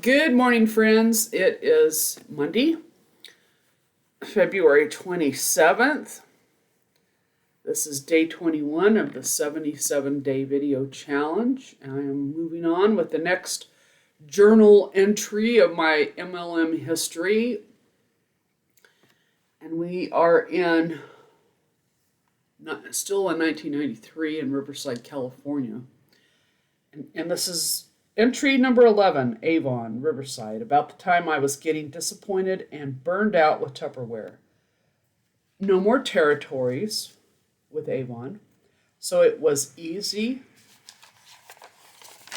Good morning, friends. It is Monday, February 27th. This is day 21 of the 77-day video challenge. I am moving on with the next journal entry of my MLM history. And we are still in 1993 in Riverside, California. And this is entry number 11, Avon, Riverside, about the time I was getting disappointed and burned out with Tupperware. No more territories with Avon, so it was easy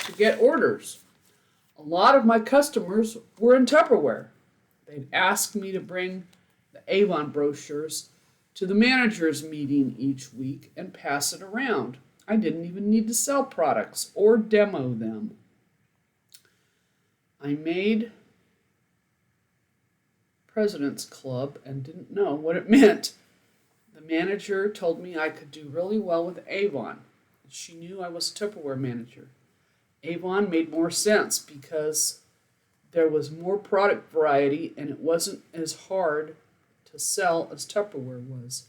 to get orders. A lot of my customers were in Tupperware. They'd ask me to bring the Avon brochures to the managers meeting each week and pass it around. I didn't even need to sell products or demo them. I made President's Club and didn't know what it meant. The manager told me I could do really well with Avon. She knew I was a Tupperware manager. Avon made more sense because there was more product variety and it wasn't as hard to sell as Tupperware was.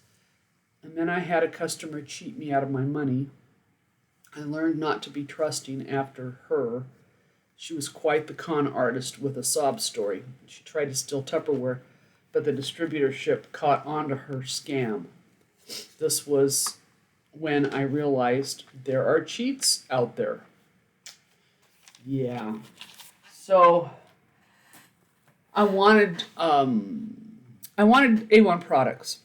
And then I had a customer cheat me out of my money. I learned not to be trusting after her. She was quite the con artist with a sob story. She tried to steal Tupperware, but the distributorship caught on to her scam. This was when I realized there are cheats out there. Yeah. So I wanted Avon products.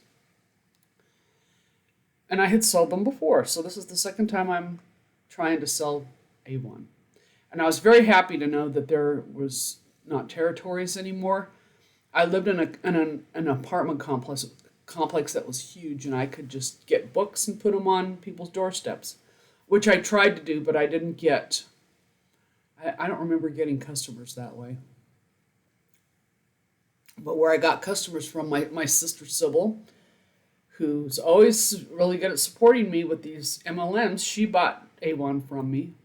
And I had sold them before, so this is the second time I'm trying to sell Avon. And I was very happy to know that there was not territories anymore. I lived in an apartment complex that was huge, and I could just get books and put them on people's doorsteps, which I tried to do, but I didn't get. I don't remember getting customers that way. But where I got customers from, my sister Sybil, who's always really good at supporting me with these MLMs, she bought Avon from me.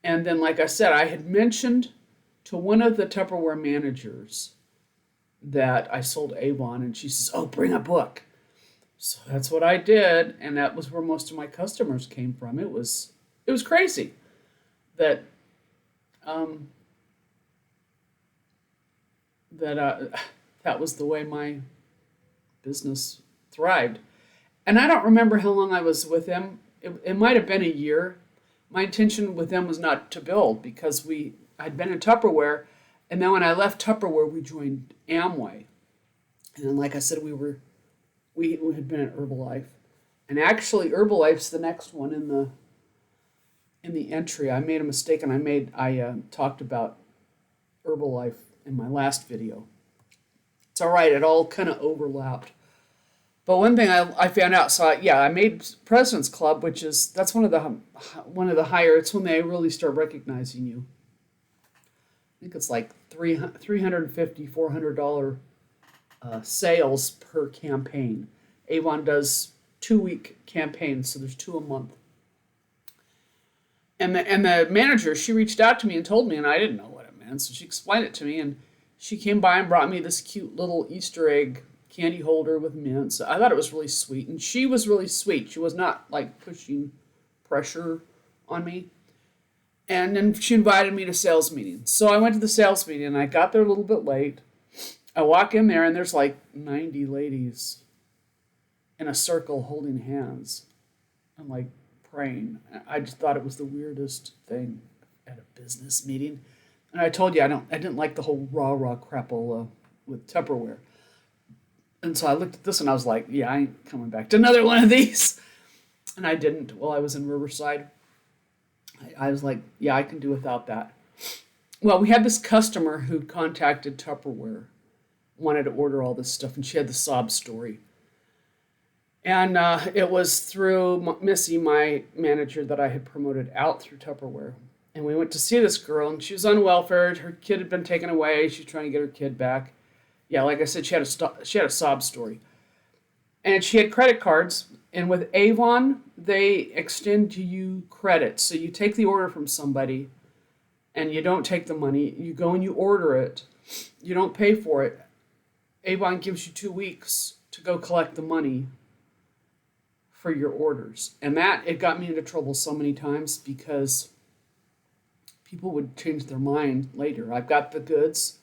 And then, like I said, I had mentioned to one of the Tupperware managers that I sold Avon, and she says, "Oh, bring a book." So that's what I did, and that was where most of my customers came from. It was crazy that that was the way my business thrived. And I don't remember how long I was with them. It might have been a year. My intention with them was not to build because I'd been in Tupperware, and then when I left Tupperware, we joined Amway. And like I said, we had been at Herbalife, and actually Herbalife's the next one in the entry. I made a mistake, and I talked about Herbalife in my last video. It's all right; it all kind of overlapped. But one thing I found out, so I made President's Club, that's one of the higher. It's when they really start recognizing you. I think it's like $350, $400 sales per campaign. Avon does 2-week campaigns, so there's 2 a month. And the manager, she reached out to me and told me, and I didn't know what it meant, so she explained it to me, and she came by and brought me this cute little Easter egg candy holder with mints. I thought it was really sweet, and she was really sweet. She was not like pushing pressure on me. And then she invited me to sales meetings. So I went to the sales meeting, and I got there a little bit late. I walk in there, and there's like 90 ladies in a circle holding hands and like praying. I just thought it was the weirdest thing at a business meeting. And I told you I didn't like the whole rah crapola with Tupperware. And so I looked at this and I was like, yeah, I ain't coming back to another one of these. And I didn't while I was in Riverside. I was like, yeah, I can do without that. Well, we had this customer who contacted Tupperware, wanted to order all this stuff, and she had the sob story. And it was through Missy, my manager, that I had promoted out through Tupperware. And we went to see this girl, and she was on welfare. Her kid had been taken away. She was trying to get her kid back. Yeah, like I said, she had a sob story. And she had credit cards. And with Avon, they extend to you credit. So you take the order from somebody, and you don't take the money. You go and you order it. You don't pay for it. Avon gives you 2 weeks to go collect the money for your orders. And it got me into trouble so many times because people would change their mind later. I've got the goods.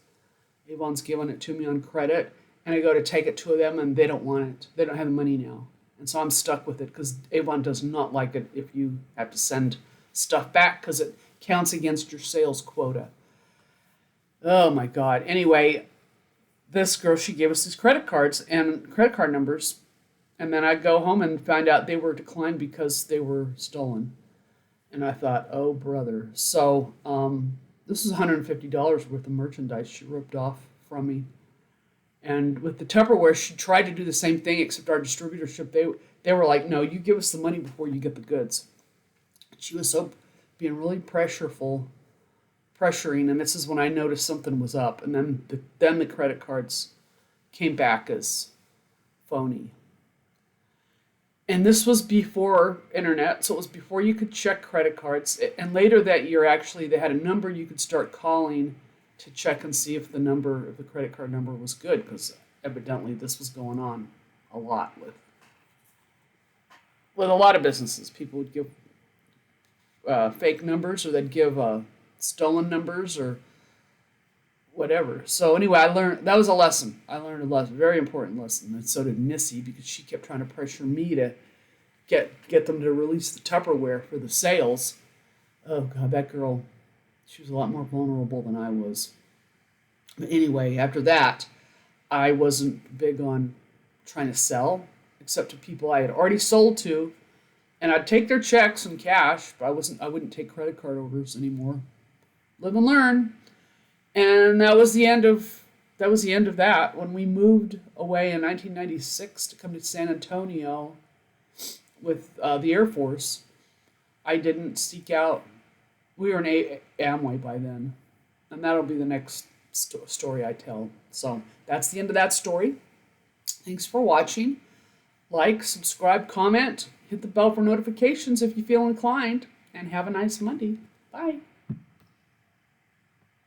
Avon's giving it to me on credit, and I go to take it to them, and they don't want it. They don't have the money now. And so I'm stuck with it because Avon does not like it if you have to send stuff back because it counts against your sales quota. Oh my God. Anyway, this girl, she gave us these credit cards and credit card numbers. And then I go home and find out they were declined because they were stolen. And I thought, oh, brother. So this is $150 worth of merchandise she ripped off from me. And with the Tupperware, she tried to do the same thing, except our distributorship, they were like, no, you give us the money before you get the goods. She was so being really pressuring, and this is when I noticed something was up. And then the credit cards came back as phony. And this was before internet, so it was before you could check credit cards. And later that year, actually, they had a number you could start calling to check and see if the credit card number was good, because evidently this was going on a lot with a lot of businesses. People would give fake numbers, or they'd give stolen numbers or whatever. So anyway, that was a lesson. I learned a lesson, very important lesson. And so did Missy, because she kept trying to pressure me to get them to release the Tupperware for the sales. Oh God, that girl, she was a lot more vulnerable than I was. But anyway, after that, I wasn't big on trying to sell, except to people I had already sold to. And I'd take their checks and cash, but I wouldn't take credit card orders anymore. Live and learn. And that was the end of that. When we moved away in 1996 to come to San Antonio with the Air Force, I didn't seek out. We were in Amway by then, and that'll be the next story I tell. So that's the end of that story. Thanks for watching. Like, subscribe, comment, hit the bell for notifications if you feel inclined, and have a nice Monday. Bye.